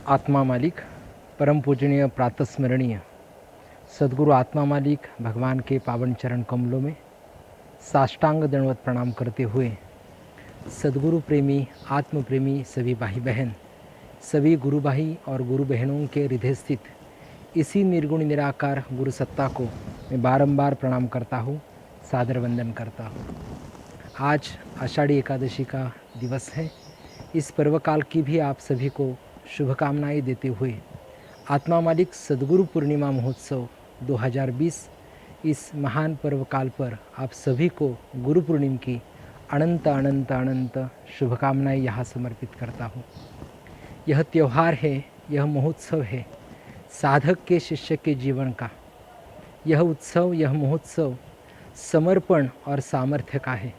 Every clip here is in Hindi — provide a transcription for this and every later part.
आत्मा मालिक परम पूजनीय प्रातस्मरणीय सदगुरु आत्मा मालिक भगवान के पावन चरण कमलों में साष्टांग दंडवत प्रणाम करते हुए सदगुरु प्रेमी आत्म प्रेमी सभी भाई बहन, सभी गुरु भाई और गुरु बहनों के हृदय स्थित इसी निर्गुण निराकार गुरु सत्ता को मैं बारंबार प्रणाम करता हूँ, सादर वंदन करता हूँ। आज आषाढ़ी एकादशी का दिवस है। इस पर्व काल की भी आप सभी को शुभकामनाएं देते हुए आत्मा मालिक सदगुरु पूर्णिमा महोत्सव 2020 इस महान पर्व काल पर आप सभी को गुरु पूर्णिमा की अनंत अनंत अनंत शुभकामनाएं यहाँ समर्पित करता हूँ। यह त्यौहार है, यह महोत्सव है साधक के शिष्य के जीवन का। यह उत्सव, यह महोत्सव समर्पण और सामर्थ्य का है।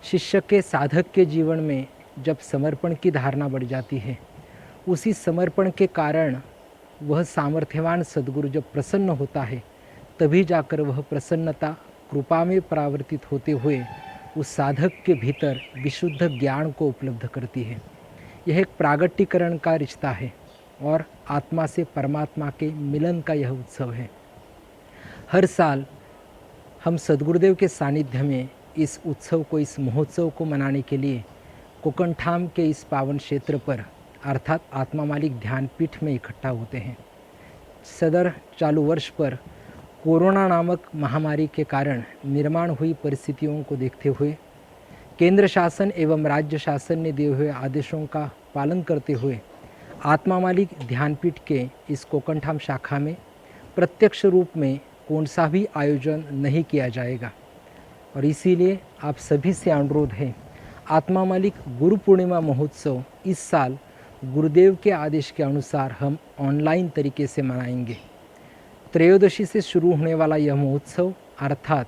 शिष्य के साधक के जीवन में जब समर्पण की धारणा बढ़ जाती है, उसी समर्पण के कारण वह सामर्थ्यवान सद्गुरु जब प्रसन्न होता है, तभी जाकर वह प्रसन्नता कृपा में परावर्तित होते हुए उस साधक के भीतर विशुद्ध ज्ञान को उपलब्ध करती है। यह एक प्रागट्यकरण का रिश्ता है और आत्मा से परमात्मा के मिलन का यह उत्सव है। हर साल हम सद्गुरुदेव के सानिध्य में इस उत्सव को, इस महोत्सव को मनाने के लिए कोकणठाम के इस पावन क्षेत्र पर अर्थात आत्मा मालिक ध्यान पीठ में इकट्ठा होते हैं। सदर चालू वर्ष पर कोरोना नामक महामारी के कारण निर्माण हुई परिस्थितियों को देखते हुए केंद्र शासन एवं राज्य शासन ने दिए हुए आदेशों का पालन करते हुए आत्मा मालिक ध्यानपीठ के इस कोकणठाम शाखा में प्रत्यक्ष रूप में कौन सा भी आयोजन नहीं किया जाएगा। और इसीलिए आप सभी से अनुरोध है, आत्मा मालिक गुरु पूर्णिमा महोत्सव इस साल गुरुदेव के आदेश के अनुसार हम ऑनलाइन तरीके से मनाएंगे। त्रयोदशी से शुरू होने वाला यह महोत्सव अर्थात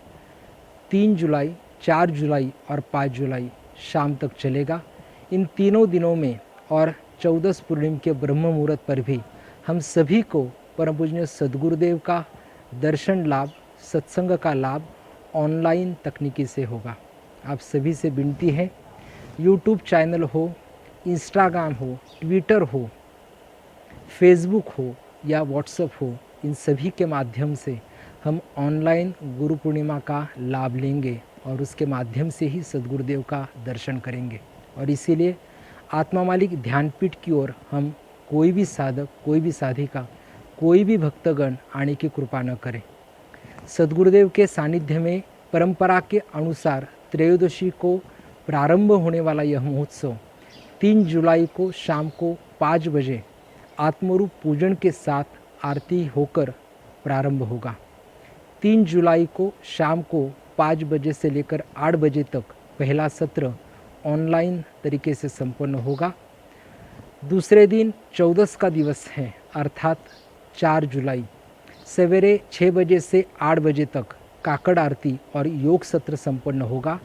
3 जुलाई, 4 जुलाई और 5 जुलाई शाम तक चलेगा। इन तीनों दिनों में और 14 पूर्णिमा के ब्रह्म मुहूर्त पर भी हम सभी को परम पूजनीय सद्गुरुदेव का दर्शन लाभ, सत्संग का लाभ ऑनलाइन तकनीकी से होगा। आप सभी से विनती है, यूट्यूब चैनल हो, इंस्टाग्राम हो, ट्विटर हो, फेसबुक हो या व्हाट्सएप हो, इन सभी के माध्यम से हम ऑनलाइन गुरु पूर्णिमा का लाभ लेंगे और उसके माध्यम से ही सद्गुरुदेव का दर्शन करेंगे। और इसीलिए आत्मा मालिक ध्यानपीठ की ओर हम कोई भी साधक, कोई भी साधिका, कोई भी भक्तगण आने की कृपा न करें। सद्गुरुदेव के सानिध्य में परंपरा के अनुसार त्रयोदशी को प्रारंभ होने वाला यह महोत्सव 3 जुलाई को शाम को 5 बजे आत्मरूप पूजन के साथ आरती होकर प्रारंभ होगा। 3 जुलाई को शाम को 5 बजे से लेकर 8 बजे तक पहला सत्र ऑनलाइन तरीके से संपन्न होगा। दूसरे दिन 14 का दिवस है अर्थात 4 जुलाई सवेरे 6 बजे से 8 बजे तक काकड़ आरती और योग सत्र संपन्न होगा।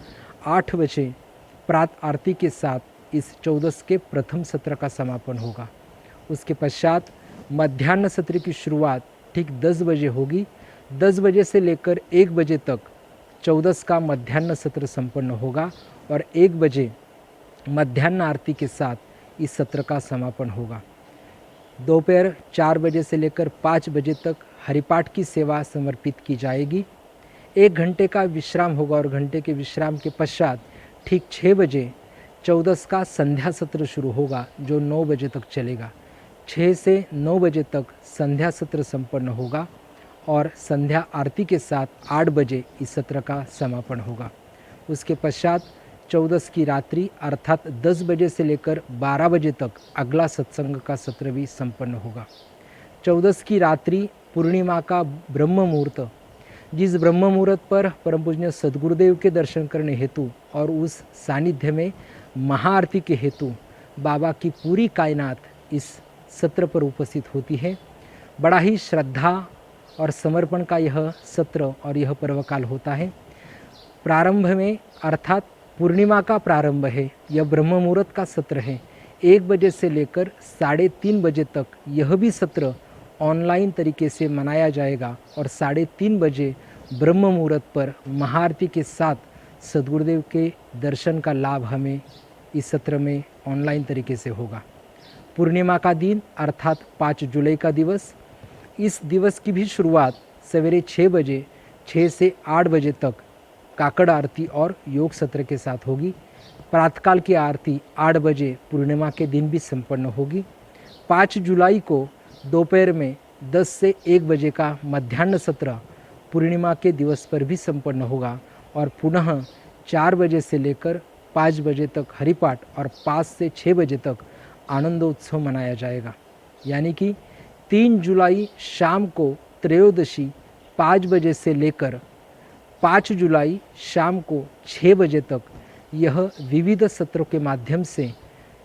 8 बजे प्रातः आरती के साथ इस 14 के प्रथम सत्र का समापन होगा। उसके पश्चात मध्याह्न सत्र की शुरुआत ठीक 10 बजे होगी। 10 बजे से लेकर 1 बजे तक 14 का मध्याह्न सत्र संपन्न होगा और 1 बजे मध्याह्न आरती के साथ इस सत्र का समापन होगा। दोपहर 4 बजे से लेकर 5 बजे तक हरिपाठ की सेवा समर्पित की जाएगी। 1 घंटे का विश्राम होगा और घंटे के विश्राम के पश्चात ठीक 6 बजे 14 का संध्या सत्र शुरू होगा जो 9 बजे तक चलेगा। 6 से 9 बजे तक संध्या सत्र संपन्न होगा और संध्या आरती के साथ 8 बजे इस सत्र का समापन होगा। उसके पश्चात 14 की रात्रि अर्थात 10 बजे से लेकर 12 बजे तक अगला सत्संग का सत्र भी संपन्न होगा। 14 की रात्रि पूर्णिमा का ब्रह्म मुहूर्त, जिस ब्रह्म मुहूर्त पर परम पूजनीय सद्गुरुदेव के दर्शन करने हेतु और उस सानिध्य में महाआरती के हेतु बाबा की पूरी कायनात इस सत्र पर उपस्थित होती है। बड़ा ही श्रद्धा और समर्पण का यह सत्र और यह पर्वकाल होता है। प्रारंभ में अर्थात पूर्णिमा का प्रारंभ है, यह ब्रह्म मुहूर्त का सत्र है। 1 बजे से लेकर 3:30 बजे तक यह भी सत्र ऑनलाइन तरीके से मनाया जाएगा और 3:30 बजे ब्रह्म मुहूर्त पर महाआरती के साथ सद्गुरुदेव के दर्शन का लाभ हमें इस सत्र में ऑनलाइन तरीके से होगा। पूर्णिमा का दिन अर्थात 5 जुलाई का दिवस। इस दिवस की भी शुरुआत सवेरे 6 बजे 6 से 8 बजे तक काकड़ आरती और योग सत्र के साथ होगी। प्रातःकाल की आरती 8 बजे पूर्णिमा के दिन भी संपन्न होगी। 5 जुलाई को दोपहर में 10 से 1 बजे का मध्याह्न सत्र पूर्णिमा के दिवस पर भी संपन्न होगा और पुनः 4 बजे से लेकर 5 बजे तक हरिपाठ और 5 से 6 बजे तक आनंदोत्सव मनाया जाएगा। यानी कि 3 जुलाई शाम को त्रयोदशी 5 बजे से लेकर 5 जुलाई शाम को 6 बजे तक यह विविध सत्रों के माध्यम से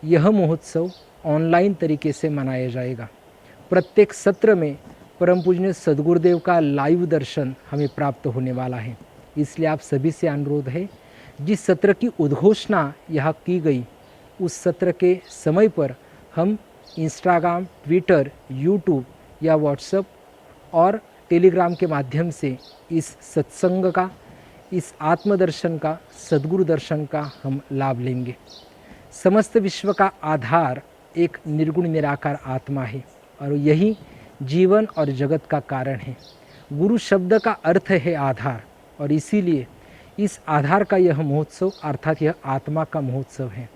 यह महोत्सव ऑनलाइन तरीके से मनाया जाएगा। प्रत्येक सत्र में परम पूजनीय सद्गुरुदेव का लाइव दर्शन हमें प्राप्त होने वाला है। इसलिए आप सभी से अनुरोध है, जिस सत्र की उद्घोषणा यहाँ की गई उस सत्र के समय पर हम इंस्टाग्राम, ट्विटर, यूट्यूब या व्हाट्सएप और टेलीग्राम के माध्यम से इस सत्संग का, इस आत्मदर्शन का, सद्गुरु दर्शन का हम लाभ लेंगे। समस्त विश्व का आधार एक निर्गुण निराकार आत्मा है और यही जीवन और जगत का कारण है। गुरु शब्द का अर्थ है आधार और इसीलिए इस आधार का यह महोत्सव अर्थात यह आत्मा का महोत्सव है।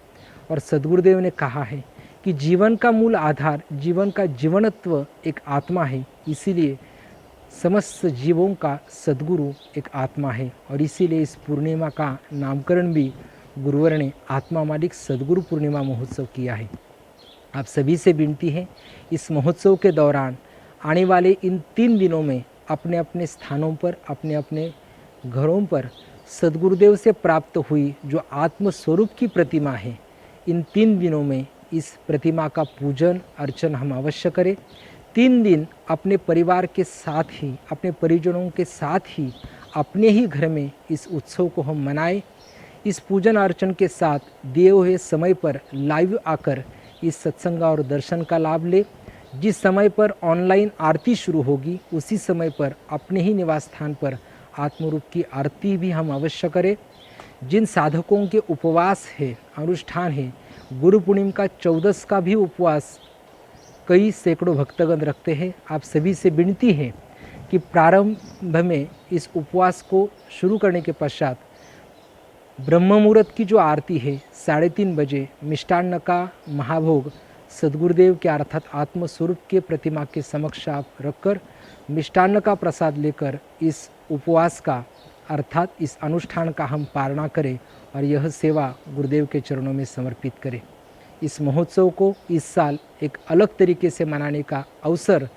और सद्गुरुदेव ने कहा है कि जीवन का मूल आधार, जीवन का जीवनत्व एक आत्मा है। इसीलिए समस्त जीवों का सद्गुरु एक आत्मा है और इसीलिए इस पूर्णिमा का नामकरण भी गुरुवर ने आत्मा मालिक सद्गुरु पूर्णिमा महोत्सव किया है। आप सभी से विनती है, इस महोत्सव के दौरान आने वाले इन 3 दिनों में अपने अपने स्थानों पर, अपने अपने घरों पर सद्गुरुदेव से प्राप्त हुई जो आत्मस्वरूप की प्रतिमा है, इन 3 दिनों में इस प्रतिमा का पूजन अर्चन हम अवश्य करें। 3 दिन अपने परिवार के साथ ही, अपने परिजनों के साथ ही, अपने ही घर में इस उत्सव को हम मनाएं। इस पूजन अर्चन के साथ दिए हुए समय पर लाइव आकर इस सत्संग और दर्शन का लाभ ले। जिस समय पर ऑनलाइन आरती शुरू होगी उसी समय पर अपने ही निवास स्थान पर आत्मरूप की आरती भी हम अवश्य करें। जिन साधकों के उपवास है, अनुष्ठान है, गुरु पूर्णिमा का 14 का भी उपवास कई सैकड़ों भक्तगण रखते हैं। आप सभी से विनती है कि प्रारंभ में इस उपवास को शुरू करने के पश्चात ब्रह्म मुहूर्त की जो आरती है 3:30 बजे मिष्टान्न का महाभोग सद्गुरुदेव के अर्थात आत्मस्वरूप के प्रतिमा के समक्ष आप रखकर मिष्टान्न का प्रसाद लेकर इस उपवास का अर्थात इस अनुष्ठान का हम पालना करें और यह सेवा गुरुदेव के चरणों में समर्पित करें। इस महोत्सव को इस साल एक अलग तरीके से मनाने का अवसर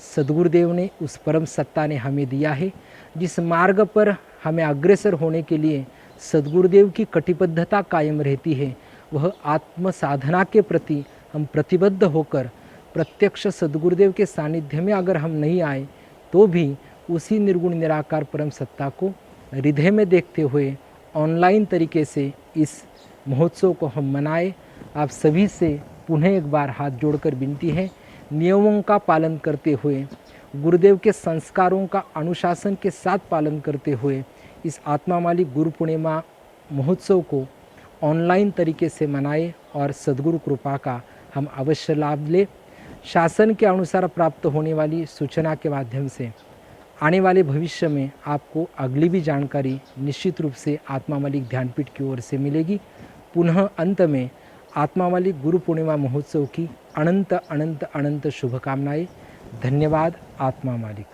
सद्गुरुदेव ने, उस परम सत्ता ने हमें दिया है। जिस मार्ग पर हमें अग्रसर होने के लिए सद्गुरुदेव की कटिबद्धता कायम रहती है, वह आत्म साधना के प्रति हम प्रतिबद्ध होकर प्रत्यक्ष सद्गुरुदेव के सानिध्य में अगर हम नहीं आए तो भी उसी निर्गुण निराकार परम सत्ता को हृदय में देखते हुए ऑनलाइन तरीके से इस महोत्सव को हम मनाएं। आप सभी से पुनः एक बार हाथ जोड़कर विनती है, नियमों का पालन करते हुए, गुरुदेव के संस्कारों का अनुशासन के साथ पालन करते हुए इस आत्मा मालिक गुरु पूर्णिमा महोत्सव को ऑनलाइन तरीके से मनाएं और सद्गुरु कृपा का हम अवश्य लाभ लें। शासन के अनुसार प्राप्त होने वाली सूचना के माध्यम से आने वाले भविष्य में आपको अगली भी जानकारी निश्चित रूप से आत्मा मालिक ध्यानपीठ की ओर से मिलेगी। पुनः अंत में आत्मा मालिक गुरु पूर्णिमा महोत्सव की अनंत अनंत अनंत शुभकामनाएं। धन्यवाद। आत्मा मालिक।